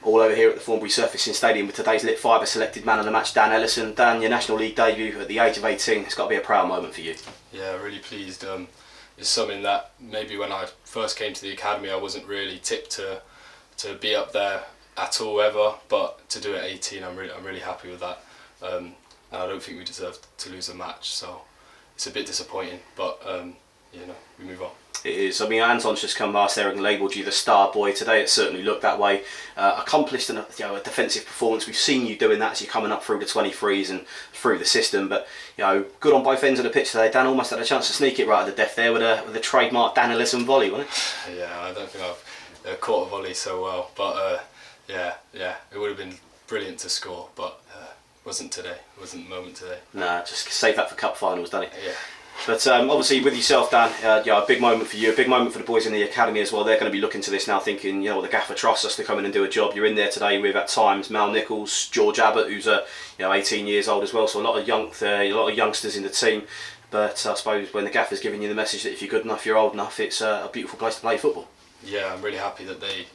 all over here at the Thornbury Surfacing Stadium with today's LIT Fibre selected man of the match, Dan Ellison. Dan, your National League debut at the age of 18, it's got to be a proud moment for you. Yeah, really pleased. It's something that maybe when I first came to the academy I wasn't really tipped to be up there at all ever, but to do it at 18 I'm really happy with that. And I don't think we deserved to lose a match, so it's a bit disappointing, but you know, we move on. It is. I mean, Anton's just come past there and labelled you the star boy today. It certainly looked that way. Accomplished a defensive performance. We've seen you doing that as you're coming up through the 23s and through the system. But good on both ends of the pitch today. Dan almost had a chance to sneak it right at the death there with a trademark Dan Ellison volley, wasn't it? Yeah, I don't think I've caught a volley so well, but yeah, it would have been brilliant to score, but wasn't today. Wasn't the moment today. Nah, just save that for cup finals, don't it? Yeah. But obviously with yourself, Dan, a big moment for you, a big moment for the boys in the academy as well. They're going to be looking to this now thinking, the gaffer trusts us to come in and do a job. You're in there today with, at times, Mal Nichols, George Abbott, who's 18 years old as well, so a lot of youngsters in the team. But I suppose when the gaffer's giving you the message that if you're good enough, you're old enough, it's a beautiful place to play football. Yeah, I'm really happy that they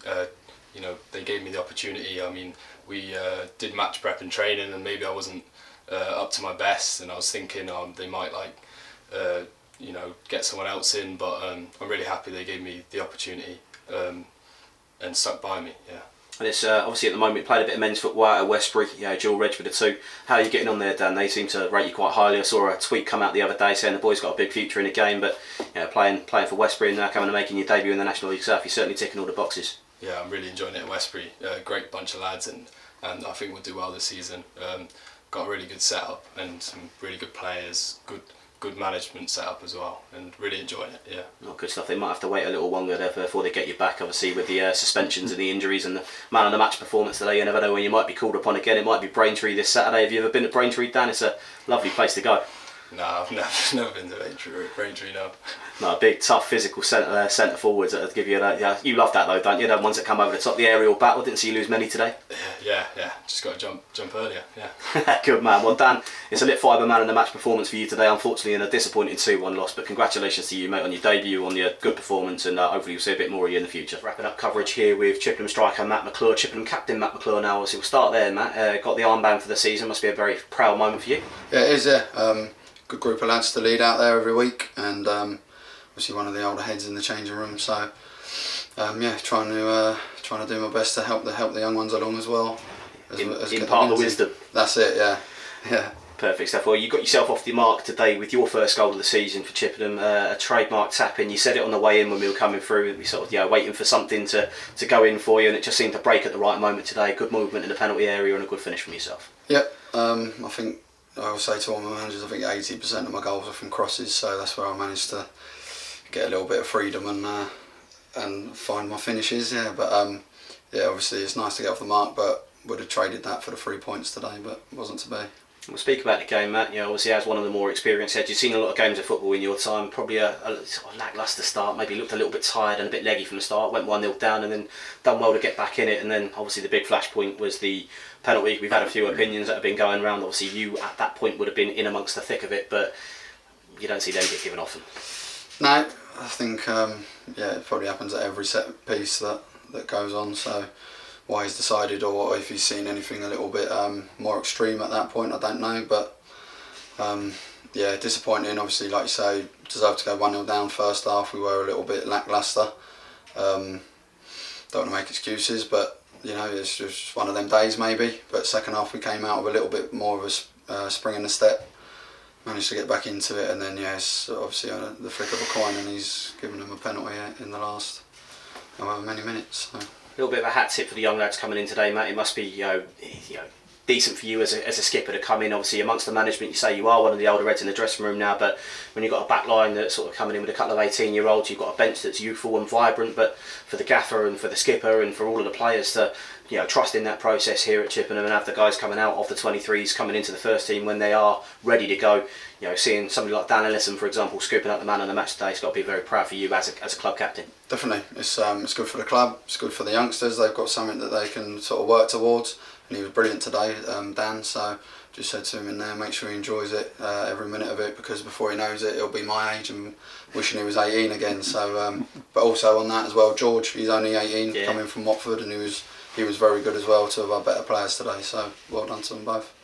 gave me the opportunity. I mean, we did match prep and training, and maybe I wasn't up to my best, and I was thinking they might get someone else in, but I'm really happy they gave me the opportunity and stuck by me. Yeah. And it's obviously at the moment played a bit of men's football at Westbury, dual reg with the two. How are you getting on there, Dan? They seem to rate you quite highly. I saw a tweet come out the other day saying the boy's got a big future in the game, but playing for Westbury and now coming and making your debut in the National League South, you're certainly ticking all the boxes. Yeah, I'm really enjoying it at Westbury. Great bunch of lads, and I think we'll do well this season. Got a really good setup and some really good players, good management setup as well, and really enjoying it. Yeah. Oh, good stuff. They might have to wait a little longer there before they get you back, obviously, with the suspensions and the injuries and the man of the match performance today. You never know when you might be called upon again. It might be Braintree this Saturday. Have you ever been to Braintree, Dan? It's a lovely place to go. No, I've never been to Braintree, no. No, big, tough, physical centre forwards that give you that. Yeah, you love that though, don't you? The ones that come over the top, the aerial battle. Didn't see you lose many today. Yeah. Just got to jump earlier. Yeah. Good man. Well, Dan, it's a LIT Fibre man in the match performance for you today. Unfortunately, in a disappointing 2-1 loss, but congratulations to you, mate, on your debut, on your good performance, and hopefully you'll see a bit more of you in the future. Wrapping up coverage here with Chippenham striker Matt McClure, Chippenham captain Matt McClure. Now, obviously, we'll start there, Matt. Got the armband for the season. Must be a very proud moment for you. Yeah, it is. Yeah. Good group of lads to lead out there every week, and obviously one of the older heads in the changing room. So trying to do my best to help the young ones along as well. Impart the wisdom. That's it. Yeah. Perfect stuff. Well, you got yourself off the mark today with your first goal of the season for Chippenham, a trademark tap in. You said it on the way in when we were coming through. We sort of waiting for something to go in for you, and it just seemed to break at the right moment today. Good movement in the penalty area and a good finish from yourself. Yep. I think I will say to all my managers, I think 80% of my goals are from crosses, so that's where I managed to get a little bit of freedom and find my finishes. Yeah, but obviously it's nice to get off the mark, but would have traded that for the 3 points today, but it wasn't to be. We'll speak about the game, Matt. Obviously as one of the more experienced heads, you've seen a lot of games of football in your time. Probably a sort of lacklustre start. Maybe looked a little bit tired and a bit leggy from the start. Went 1-0 down and then done well to get back in it. And then obviously the big flashpoint was the penalty. We've had a few opinions that have been going around. Obviously you at that point would have been in amongst the thick of it, but you don't see them get given often. No, I think it probably happens at every set piece that goes on. So why he's decided, or if he's seen anything a little bit more extreme at that point, I don't know. But disappointing. Obviously, like you say, deserved to go 1-0 down first half. We were a little bit lacklustre. Don't want to make excuses, but it's just one of them days maybe. But second half we came out with a little bit more of a spring in the step. Managed to get back into it, and then it's obviously on the flick of a coin, and he's given them a penalty in the last many minutes. So. A little bit of a hat tip for the young lads coming in today, Matt. It must be decent for you as a skipper to come in. Obviously amongst the management, you say you are one of the older reds in the dressing room now, but when you've got a back line that's sort of coming in with a couple of 18-year-olds, you've got a bench that's youthful and vibrant, but for the gaffer and for the skipper and for all of the players to trust in that process here at Chippenham and have the guys coming out of the 23s coming into the first team when they are ready to go. Seeing somebody like Dan Ellison, for example, scooping up the man of the match today, it's got to be very proud for you as a club captain. Definitely, it's good for the club, it's good for the youngsters. They've got something that they can sort of work towards, and he was brilliant today, Dan. So just said to him in there, make sure he enjoys it, every minute of it, because before he knows it, he'll be my age and wishing he was 18 again. So, but also on that as well, George, he's only 18, coming from Watford, and he he was very good as well, two of our better players today, so well done to them both.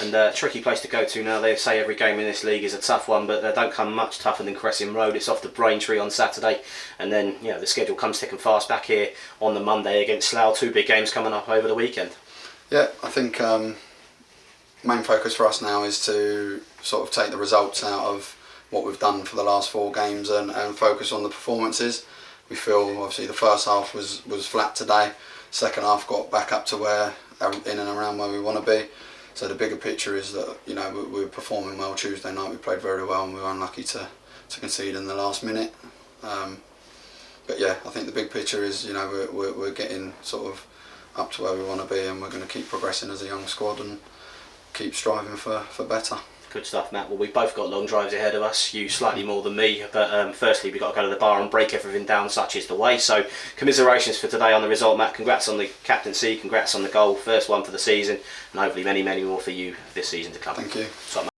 And tricky place to go to now. They say every game in this league is a tough one, but they don't come much tougher than Crescent Road. It's off to Braintree on Saturday, and then the schedule comes thick and fast back here on the Monday against Slough. Two big games coming up over the weekend. Yeah, I think main focus for us now is to sort of take the results out of what we've done for the last 4 games and focus on the performances. We feel obviously the first half was flat today. Second half got back up to where in and around where we want to be. So the bigger picture is that we were performing well Tuesday night. We played very well and we were unlucky to concede in the last minute. But yeah, I think the big picture is we're getting sort of up to where we want to be, and we're going to keep progressing as a young squad and keep striving for better. Good stuff, Matt. Well, we've both got long drives ahead of us, you slightly more than me, but firstly we've got to go to the bar and break everything down, such is the way. So commiserations for today on the result, Matt. Congrats on the captaincy, congrats on the goal, first one for the season, and hopefully many, many more for you this season to come. Thank you. So, Matt.